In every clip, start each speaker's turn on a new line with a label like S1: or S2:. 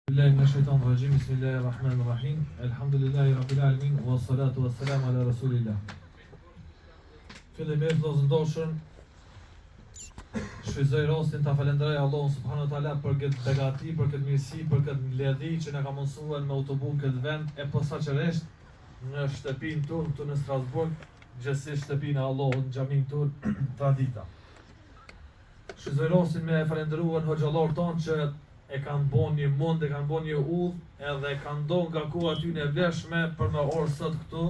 S1: Billahi minash shaitanir rajim. Bismillahir rahmanir rahim. Alhamdulillahi rabbil alamin wassalatu wassalamu ala rasulillah. Fillimisht do zëndoshën shfrytëzoj rastin ta falenderoj Allahun subhanahu wa taala për këtë begati, për këtë mirësi, për këtë mbledhje që na ka mësuar me autobus këtë vend e posaçërisht në shtëpinë tonë këtu në Strasburg, gjithsesi shtëpinë e Allahut në xhamin tonë tradita. Shfrytëzoj rastin me falenderuar hoxhallar tonë që e kanë bon një mund, e kanë bon një udh, edhe e kanë do nga koha tyne vlefshme për me orë sot këtu,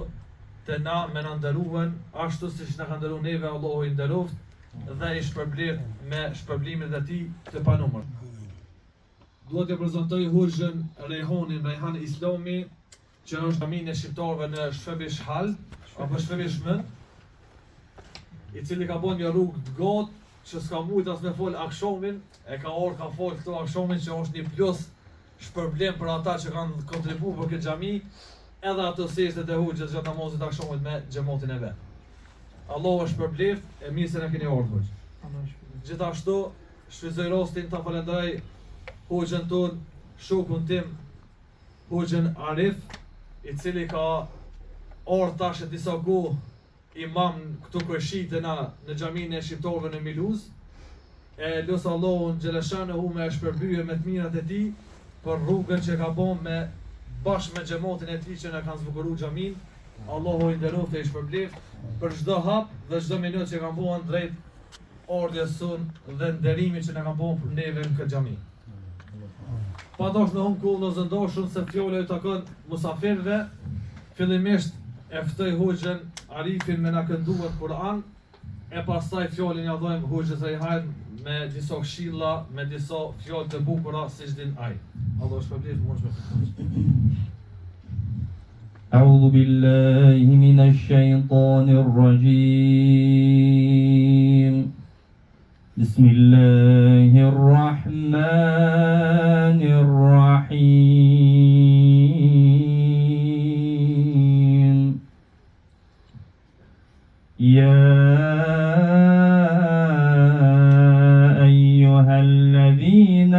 S1: të na me në ndëruhen, ashtu si që na kanë ndëru neve, Allahu i ndëruft, dhe i shpërblet me shpërblimin e tij të panumër. Dua t'ju prezantoj Hoxhën Rehan Islami, që është amin e shqiptarëve në Shfebish Hal, apo Shfebish Mend, i cili ka bon një rrugë të gotë, që s'ka mujt as me fol akshomin, e ka fol këto akshomin që është një plus shpërblem për ata që kanë kontribu për këtë xhami, edhe ato sestet e hoxhës gjatë namazit akshomit me xhamatin e vet. Allahu është shpërbleft, e mirë se na keni ardhur. Gjithashtu, shfrytëzoj rastin ta falenderoj hoxhën ton, shokun tim, hoxhën Arif, i cili ka ardhur tash e disa kohë imam këtu kërshite na në xhamin e shqiptarëve në Miluz, e lusë Allahun xheleshanehu me shpërbyje me të mirat e tij për rrugën që ka bën me bashkë me xhamatin e tij që na kanë zbukuruar xhamin. Allahu i nderoft e i shpërbleft për çdo hap dhe çdo minutë që kanë bën drejt ardhes son dhe nderimit që na kanë bën për neve në këtë xhami. Padosh në humkull në zëndoshun se fjalë i takon musafirëve, fillimisht e ftoj hoxhën Arifin me na kënduar Kur'an, e pastaj fjalën ja dhojmë hoxhës Rehan me disa këshilla, me disa fjalë të bukura siç din ai. Allah shpërblet mund të shpërblet.
S2: أعوذ بالله من الشيطان الرجيم. بسم الله الرحمن الرحيم. يا أيها الذين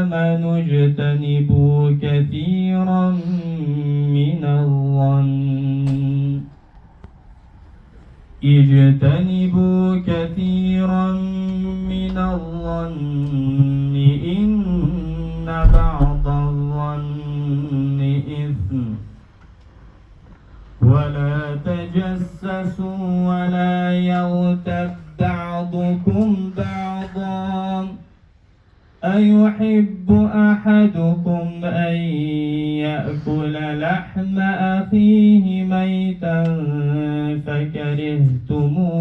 S2: آمنوا اجتنبوا كثيرا من الظن إن بعض الظن إثم ولا تجسسوا ولا يغتب بعضكم بعضا أيحب أحدكم أن يأكل لحم أخيه ميتا فكرهتموه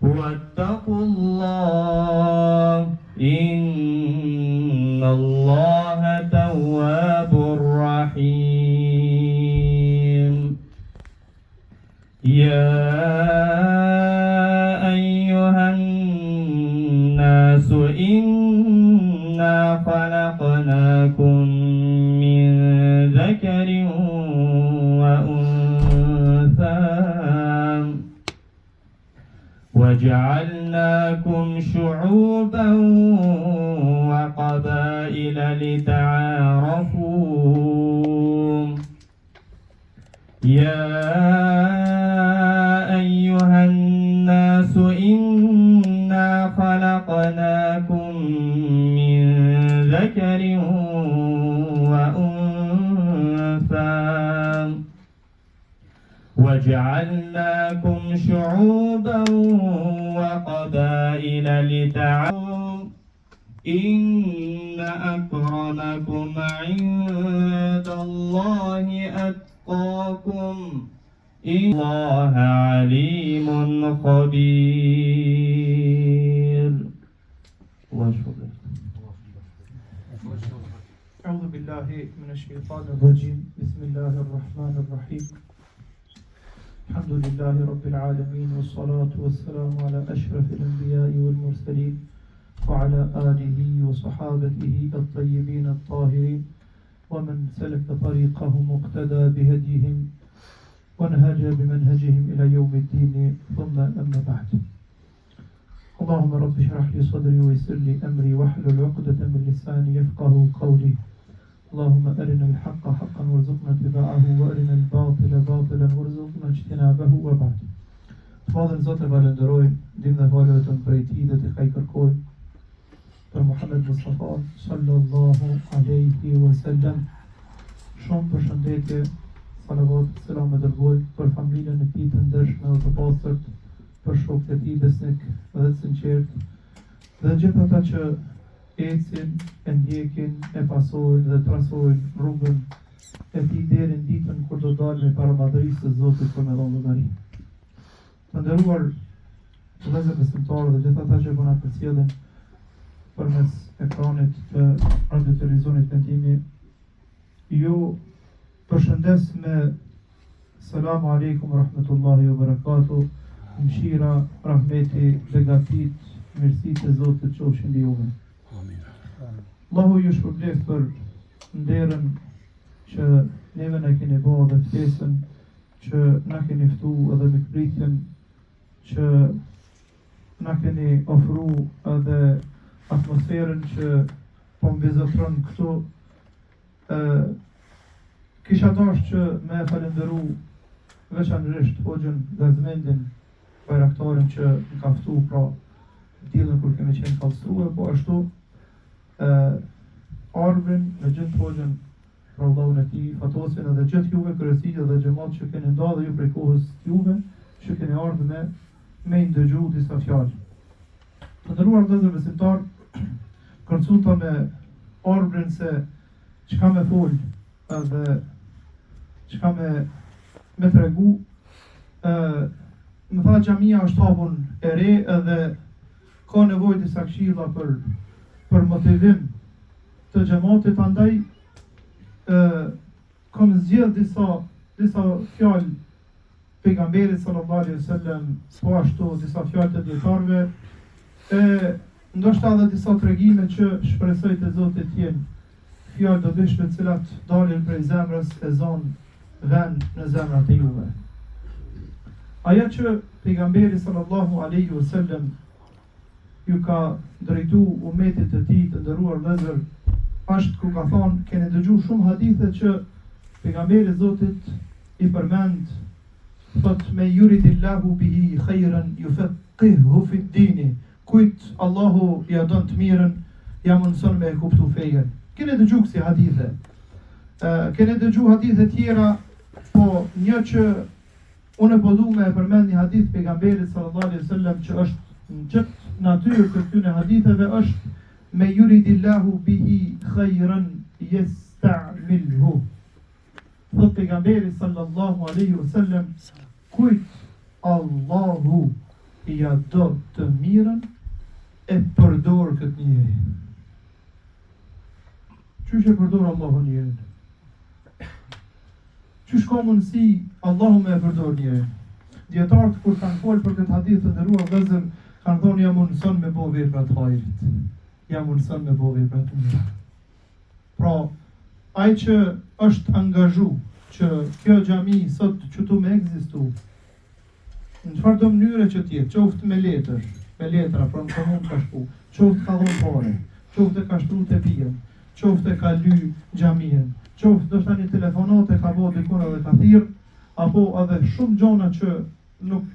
S2: واتقوا الله إن الله تواب رحيم. يا أيها الناس إنا خلقناكم من ذكر وأنثى وجعلناكم شعوبا وقبائل لتعارفوا. يا أيها الناس إنا خلقناكم من ذكر وأنثى وجعلناكم شعوبا وقبائل لتعارفوا إن أكرمكم عند الله أتقاكم إن الله عليم خبير.
S3: أعوذ بالله من الشيطان الرجيم. بسم الله الرحمن الرحيم. الحمد لله رب العالمين والصلاة والسلام على أشرف الأنبياء والمرسلين وعلى آله وصحابته الطيبين الطاهرين ومن سلك طريقهم واقتدى بهديهم ونهج بمنهجهم إلى يوم الدين ثم أما بعد. اللهم رب اشرح لي صدري ويسر لي أمري واحلل عقدة من لساني يفقه قولي اللهم أرنا الحق حقا وارزقنا اتباعه وأرنا الباطل باطلا وارزقنا اجتنابه وبعد. Fatën Zotë e falenderojmë, dim dhe falëve të prej Tij dhe të kaj kërkojmë për Muhammed Mustafa sallallahu alaihi wasallam. Shumë përshëndetje, salavat, selam e dërgojmë për familjen e tij të ndershme dhe të pastërt, për shokët e tij besnik dhe të sinqert, dhe gjithë ata që ecin, e ndjekin, e pasojnë dhe trasojnë rrugën e tij deri në ditën kur do dalë me paramadhërisë të Zotit për me dhënë llogari. Të nderuar vëllezër besimtarë dhe gjithë ata që po na përcjellin përmes ekranit të radio televizionit Pendimi, ju përshëndes me selamu alaikum rahmetullahi wa barakatuh, mëshira, rahmeti, begatit, mirësitë e Zotit qofshin mbi juve. Allahu ju shpërblet për nderën që neve na keni bërë dhe ftesën që na keni ftu edhe me këpritjen që na keni ofru edhe atmosferën që po mbizotron këtu. Kisha dashur që me falenderu veçanërisht Hoxhën Gazmendin, bajraktarin që më ka ftu pra ditën kur kemi qenë kallësuar, po ashtu Arbin me gjithë Hoxhën pra Allahun e tij, Fatosin edhe gjithë juve kryesitë dhe xhamat që keni ndarë dhe ju prej kohës juve që keni ardhur me i ndëgju disa fjalë. Të nderuar vëllezër besimtar, konsulta me Arbin se çka me fol edhe çka me tregu. Më tha xhamia është hapun e re edhe ka nevojë disa këshilla për motivim të xhamatit, andaj kam zgjedh disa fjalë pejgamberit sallallahu alaihi wasallam, po ashtu disa fjalë të dietarëve, ndoshta edhe disa tregime që shpresoj të Zotit të jenë fjalë dobishme të cilat dalin prej zemrës e zonë vend në zemrat e juve. Aja që pejgamberi sallallahu alaihi wasallam ju ka drejtu umetit të tij të nderuar vëllezër, është ku ka thonë, keni dëgju shumë hadithe që pejgamberi Zotit i përmend, thot me yuridillahu bihi khayran yufaqihu fi ddini, kujt Allahu ja don të mirën, ja mundson me e kuptu fejen. Keni dëgju kësi hadithe. Keni dëgju hadithe tjera, po një që unë po du me e përmend një hadith pejgamberit sallallahu alaihi wasallam që është në gjithë natyrë të këtyre haditheve, është me yuridillahu bihi khayran yasta'milhu. Thot pejgamberi sallallahu alaihi wasallam, kujt Allahu ja do të mirën, e përdor këtë njeri. Qysh e përdor Allahu njerin? Qysh ka mundësi Allahu me e përdor njerin? Dietarët kur kanë folë për këtë hadith të nderuar vëllezër, kanë thonë ja mundson me bëu vepra të hajrit. Ja mundson me bëu vepra të mira. Pra, ai që është angazhu që kjo xhami sot çtu me ekzistu, në çfarë do mënyre që tjetë, qoftë me letra, pra në komun ka shku, qoftë ka dhon pare, qoftë ka shtru të pijen, qoftë ka ly xhamien, qoftë do shta një telefonat e ka bo dikun edhe ka thirr, apo edhe shumë gjona që nuk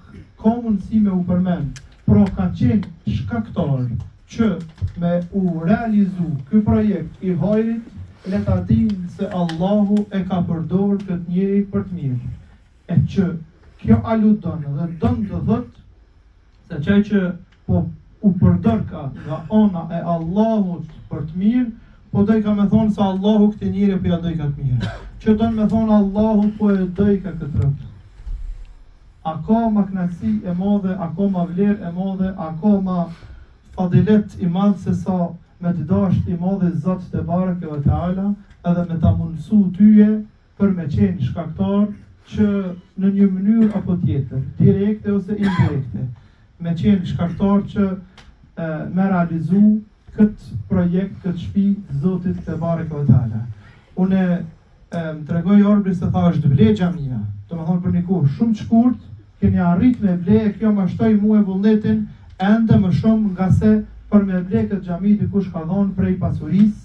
S3: ka mundësi me u përmend, pra ka qenë shkaktar që me u realizu ky projekt i hajrit, le ta dinë se Allahu e ka përdorur këtë njeri për të mirë. E që kjo aludon dhe don të thotë se çaj që po u përdor ka nga ona e Allahut për të mirë, po doj ka me thonë se Allahu këtë njeri po ja doj ka të mirë. Që don me thonë Allahu po e doj ka këtë rrugë. A ka ma kënaqësi e madhe, a ka ma vlerë e madhe, a ka ma fadilet i madh se sa me të dasht i madhe Zot te bareke ve teala, edhe me ta mundësu tyje për me qenë shkaktar që në një mënyrë apo tjetër, direkte ose indirekte, me qenë shkaktar që me realizu këtë projekt, këtë shtëpi Zotit te bareke ve teala. Unë më tregoj Orbri se tha është ble xhamia, do të thonë për një kohë shumë të shkurt, keni arrit me ble, kjo ma shtoj mua vullnetin ende më shumë nga se për me ble këtë xhami dikush ka dhënë prej pasurisë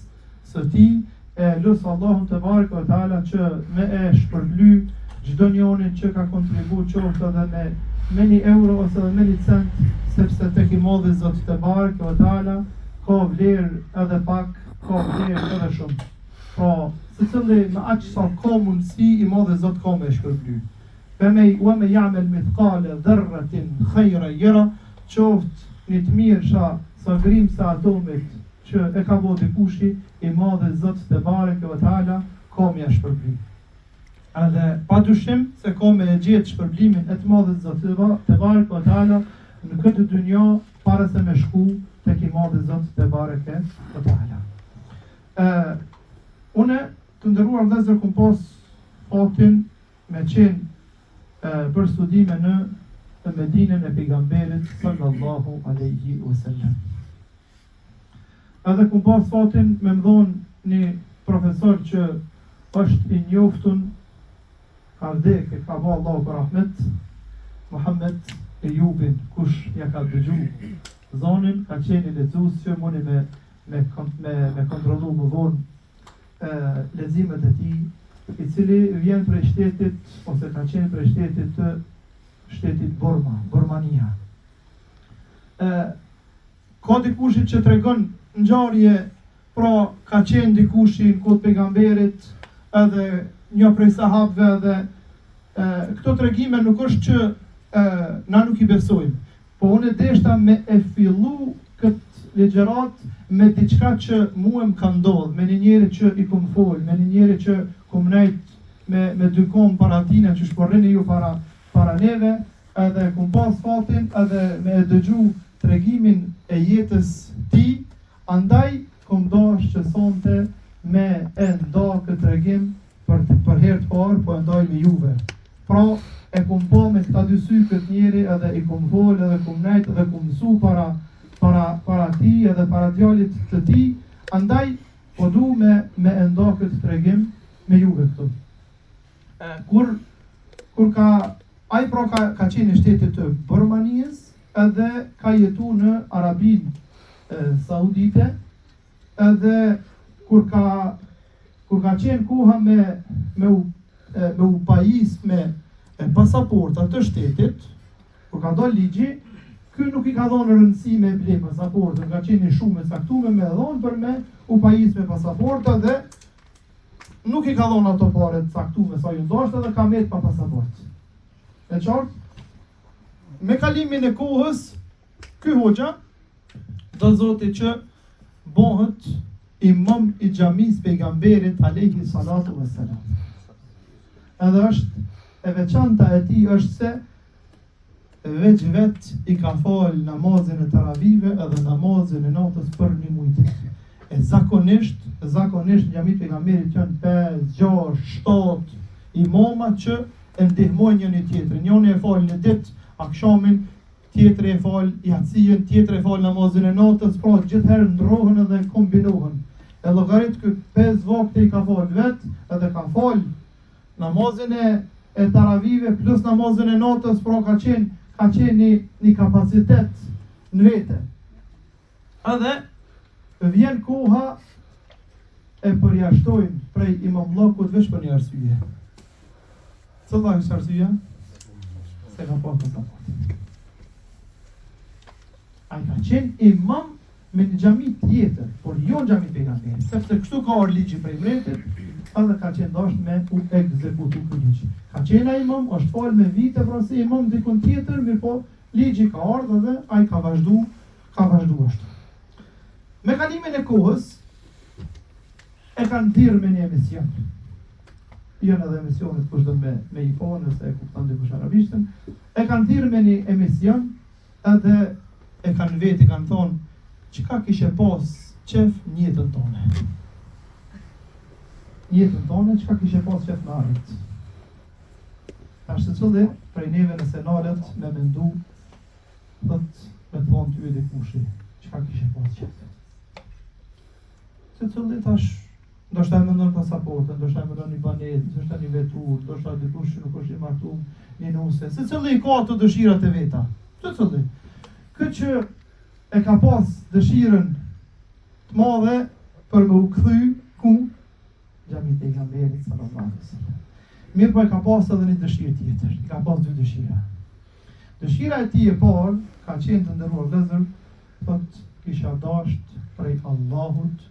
S3: së tij. Lusë Allahun te bareke ve teala që me e shpërbly çdo njonin që ka kontribuar qoftë edhe me 1 euro ose edhe me 1 cent, sepse tek i modhi Zot te bareke ve teala ka vlerë edhe pak, ka vlerë edhe shumë. Pra, secili me aq sa ka mundësi i modhi Zot ka me shpërbly. Wa me ya'mal mithqala dharratin khayran yara, qoftë një të mirë sa grimca atomit që e ka bërë dikushi, i madhe Zot te bareke ve teala ka me shpërbly. Edhe pa dyshim se ka me gjetë shpërblimin e të madhe Zot te bareke ve teala në këtë dynjë para se me shku tek i madhe Zot te bareke ve teala. Unë të nderuar vëllezër kum pas fatin me qenë për studime në Medinën e pejgamberit sallallahu alaihi wasallam. Edhe kum pas fatin me më dhonë një profesor që është i njoftun, ka vdekë, ka ba Allahu për rahmet, Muhammed Ejubin, kush ja ka dëgju zonin, ka qeni lexues që muni me kontrollu më vonë leximet e tij, i cili vjen prej shtetit, ose ka qenë prej shtetit të shtetit Burmania. Ka dikushi që tregon ngjarje, pra ka qenë dikushi në kohë pejgamberit, edhe një prej sahabëve, edhe këto tregime nuk është që na nuk i besojmë, po unë deshta me e fillu këtë ligjërat me diçka që mua më ka ndodhur, me një njeri që i kum fol, me një njeri që kum nejt me dy kom para tina që shporrini ju para neve, edhe kum pas fatin edhe me e dëgju tregimin e jetës ti, andaj kum dash që sonte me e nda këtë tregim për herë të parë, po e ndaj me juve. Pra, e kum po me këta dy sy këtë njeri, edhe i kum fol, edhe kum nejt, edhe kum mësu para ti, edhe para djalit të ti, andaj po du me e nda këtë tregim me juve këtu. Kur ai pra ka qenë në shtetit të Burmanisë, edhe ka jetu në Arabinë Saudite, edhe kur ka qenë koha me u pajis me pasaportat të shtetit, kur ka dalë ligji, ky nuk i ka dhënë rëndësi me ble pasaportën, ka qenë shumë e saktuar me dhënë për me u pajis me pasaporta dhe nuk i ka dhënë ato pare të saktuar sa ju ndoshta dhe ka met pa pasaport. E qartë? Me kalimin e kohës, ky hoxha do zoti që bëhet imam i xhamisë pejgamberit alayhi salatu wassalam. Edhe është e veçanta e tij është se veç vet i ka fal namazin e taravive edhe namazin e natës për një mujtë. E zakonisht në xhamitë pejgamberit janë 5, 6, 7 imama që e ndihmojnë njëri tjetrin. Njëri e fal në ditë akshamin, tjetri e fal yatsin, tjetri e fal namazin e natës, pra gjithherë ndrohen edhe kombinohen. E llogarit ky 5 vakte i ka fal vet, edhe ka fal namazin e taravive plus namazin e natës, pra ka qenë një kapacitet në vete. Edhe vjen koha e përjashtojnë prej imamllokut veç për një arsye. Cëlla është arsyeja? Se ka pas pasaport. Ai ka qenë imam me një xhami tjetër, por jo në xhamin pejgamberit, sepse kështu ka ardhur ligji prej mbretit, edhe ka qenë dashur me u ekzekutu ky ligj. Ka qenë ai imam, është fal me vite pra si imam dikun tjetër, mirë po ligji ka ardhur dhe ai ka vazhdu ashtu. Me kalimin e kohës e kanë thirrë me një emision. Janë edhe emisionet kush do me i po nëse e kupton dikush arabishtën. E kanë thirrë me një emision edhe e kanë veti kanë thonë çka kishe pas qef në jetën tonë. Jetën tonë çka kishe pas qef në arrit. Tash secili prej neve nëse nalet me mendu thot me thonë ty edhe kushi çka kishe pas qef. Secili tash ndoshta mendon pasaportën, ndoshta mendon një banet, ndoshta një vetur, ndoshta dikush që nuk është i martuar, një nuse. Secili ka ato dëshirat e veta. Secili. Këtë që e ka pas dëshirën të madhe për me u kthy ku xhamit e pejgamberit sallallahu alaihi wasallam. Mirë po e ka pas edhe një dëshirë tjetër, i ka pas dy dëshira. Dëshira e tij e parë ka qenë të nderuar vëllezër, thotë kisha dasht prej Allahut